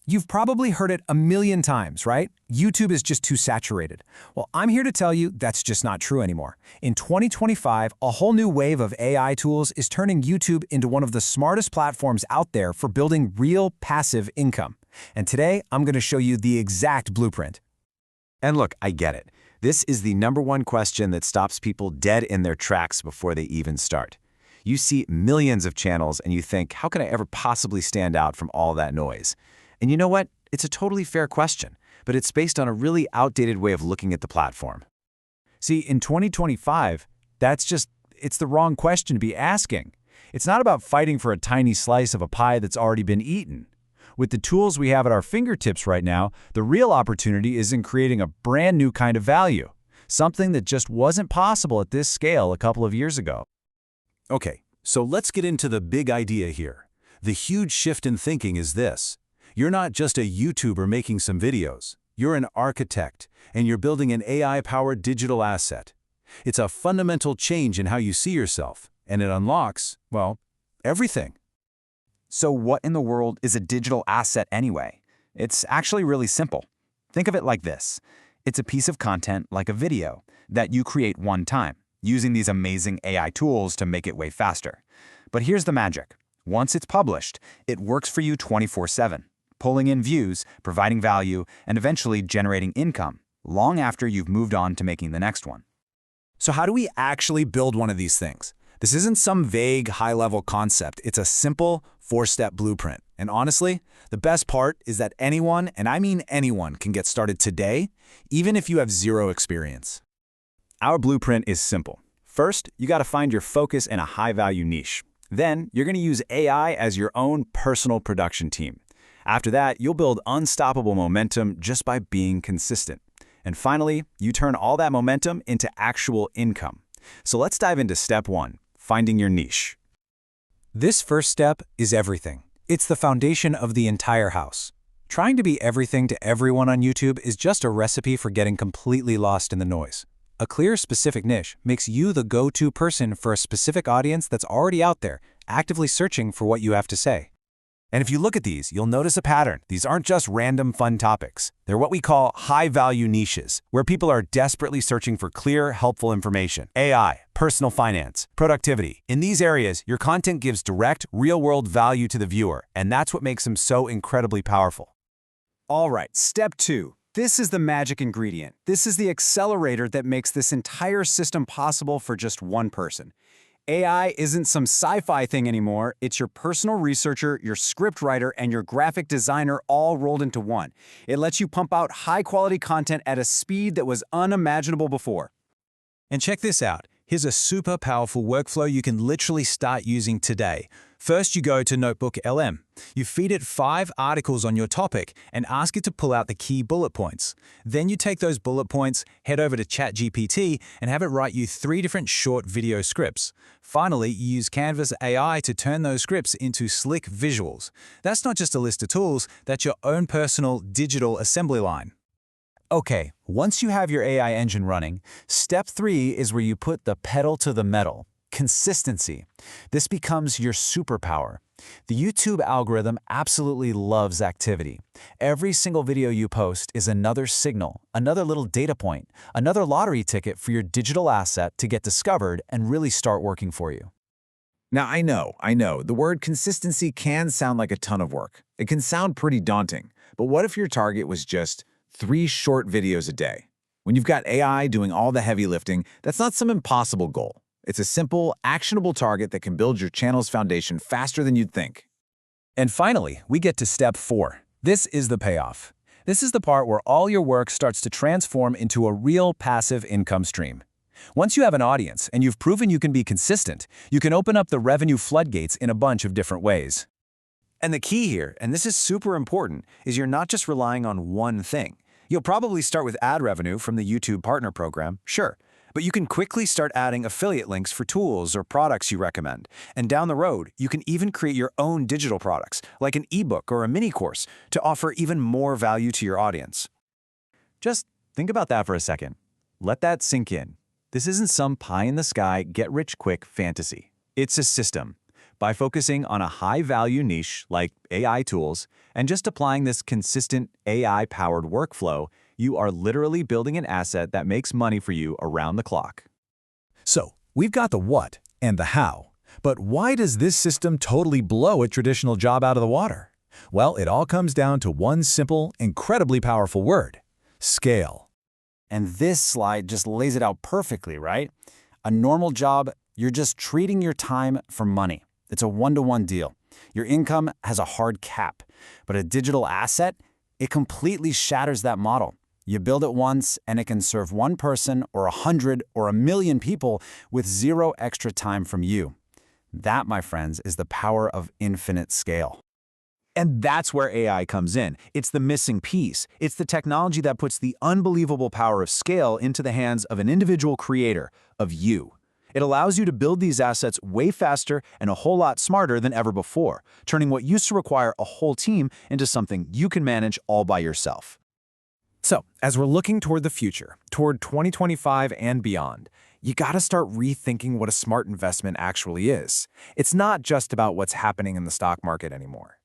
You've probably heard it a million times, right? YouTube is just too saturated. Well, I'm here to tell you that's just not true anymore. In 2025, a whole new wave of AI tools is turning YouTube into one of the smartest platforms out there for building real passive income. And today, I'm going to show you the exact blueprint. And look, I get it. This is the #1 question that stops people dead in their tracks before they even start. You see millions of channels and you think, how can I ever possibly stand out from all that noise? And you know what? It's a totally fair question, but it's based on a really outdated way of looking at the platform. See, in 2025, it's the wrong question to be asking. It's not about fighting for a tiny slice of a pie that's already been eaten. With the tools we have at our fingertips right now, the real opportunity is in creating a brand new kind of value, something that just wasn't possible at this scale a couple of years ago. Okay, so let's get into the big idea here. The huge shift in thinking is this. You're not just a YouTuber making some videos. You're an architect, and you're building an AI-powered digital asset. It's a fundamental change in how you see yourself, and it unlocks, well, everything. So what in the world is a digital asset anyway? It's actually really simple. Think of it like this. It's a piece of content like a video that you create one time, using these amazing AI tools to make it way faster. But here's the magic. Once it's published, it works for you 24/7. Pulling in views, providing value, and eventually generating income, long after you've moved on to making the next one. So how do we actually build one of these things? This isn't some vague, high-level concept. It's a simple, 4-step blueprint. And honestly, the best part is that anyone, and I mean anyone, can get started today, even if you have zero experience. Our blueprint is simple. First, you got to find your focus in a high-value niche. Then, you're going to use AI as your own personal production team. After that, you'll build unstoppable momentum just by being consistent. And finally, you turn all that momentum into actual income. So let's dive into step 1, finding your niche. This first step is everything. It's the foundation of the entire house. Trying to be everything to everyone on YouTube is just a recipe for getting completely lost in the noise. A clear, specific niche makes you the go-to person for a specific audience that's already out there, actively searching for what you have to say. And if you look at these, you'll notice a pattern. These aren't just random fun topics. They're what we call high-value niches, where people are desperately searching for clear, helpful information. AI, personal finance, productivity. In these areas, your content gives direct, real-world value to the viewer, and that's what makes them so incredibly powerful. All right, step 2. This is the magic ingredient. This is the accelerator that makes this entire system possible for just one person. AI isn't some sci-fi thing anymore. It's your personal researcher, your script writer, and your graphic designer all rolled into one. It lets you pump out high-quality content at a speed that was unimaginable before. And check this out. Here's a super powerful workflow you can literally start using today. First, you go to NotebookLM. You feed it 5 articles on your topic and ask it to pull out the key bullet points. Then you take those bullet points, head over to ChatGPT, and have it write you 3 different short video scripts. Finally, you use Canva's AI to turn those scripts into slick visuals. That's not just a list of tools, that's your own personal digital assembly line. Okay, once you have your AI engine running, step 3 is where you put the pedal to the metal. Consistency. This becomes your superpower. The YouTube algorithm absolutely loves activity. Every single video you post is another signal, another little data point, another lottery ticket for your digital asset to get discovered and really start working for you. Now, I know, the word consistency can sound like a ton of work. It can sound pretty daunting, but what if your target was just 3 short videos a day? When you've got AI doing all the heavy lifting, that's not some impossible goal. It's a simple, actionable target that can build your channel's foundation faster than you'd think. And finally, we get to step 4. This is the payoff. This is the part where all your work starts to transform into a real passive income stream. Once you have an audience and you've proven you can be consistent, you can open up the revenue floodgates in a bunch of different ways. And the key here, and this is super important, is you're not just relying on one thing. You'll probably start with ad revenue from the YouTube Partner Program, sure. But you can quickly start adding affiliate links for tools or products you recommend. And down the road, you can even create your own digital products, like an ebook or a mini course, to offer even more value to your audience. Just think about that for a second. Let that sink in. This isn't some pie-in-the-sky, get-rich-quick fantasy. It's a system. By focusing on a high-value niche like AI tools and just applying this consistent AI-powered workflow, you are literally building an asset that makes money for you around the clock. So, we've got the what and the how. But why does this system totally blow a traditional job out of the water? Well, it all comes down to one simple, incredibly powerful word: scale. And this slide just lays it out perfectly, right? A normal job, you're just treating your time for money. It's a one-to-one deal. Your income has a hard cap. But a digital asset, it completely shatters that model. You build it once, and it can serve one person or 100 or 1,000,000 people with zero extra time from you. That, my friends, is the power of infinite scale. And that's where AI comes in. It's the missing piece. It's the technology that puts the unbelievable power of scale into the hands of an individual creator, of you. It allows you to build these assets way faster and a whole lot smarter than ever before, turning what used to require a whole team into something you can manage all by yourself. So, as we're looking toward the future, toward 2025 and beyond, you gotta start rethinking what a smart investment actually is. It's not just about what's happening in the stock market anymore.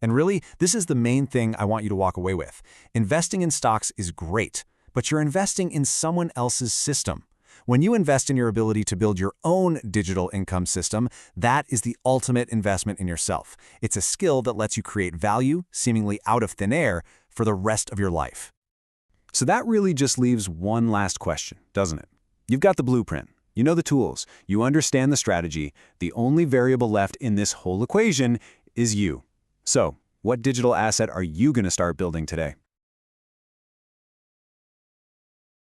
And really, this is the main thing I want you to walk away with. Investing in stocks is great, but you're investing in someone else's system. When you invest in your ability to build your own digital income system, that is the ultimate investment in yourself. It's a skill that lets you create value, seemingly out of thin air, for the rest of your life. So that really just leaves one last question, doesn't it? You've got the blueprint. You know the tools. You understand the strategy. The only variable left in this whole equation is you. So, what digital asset are you going to start building today?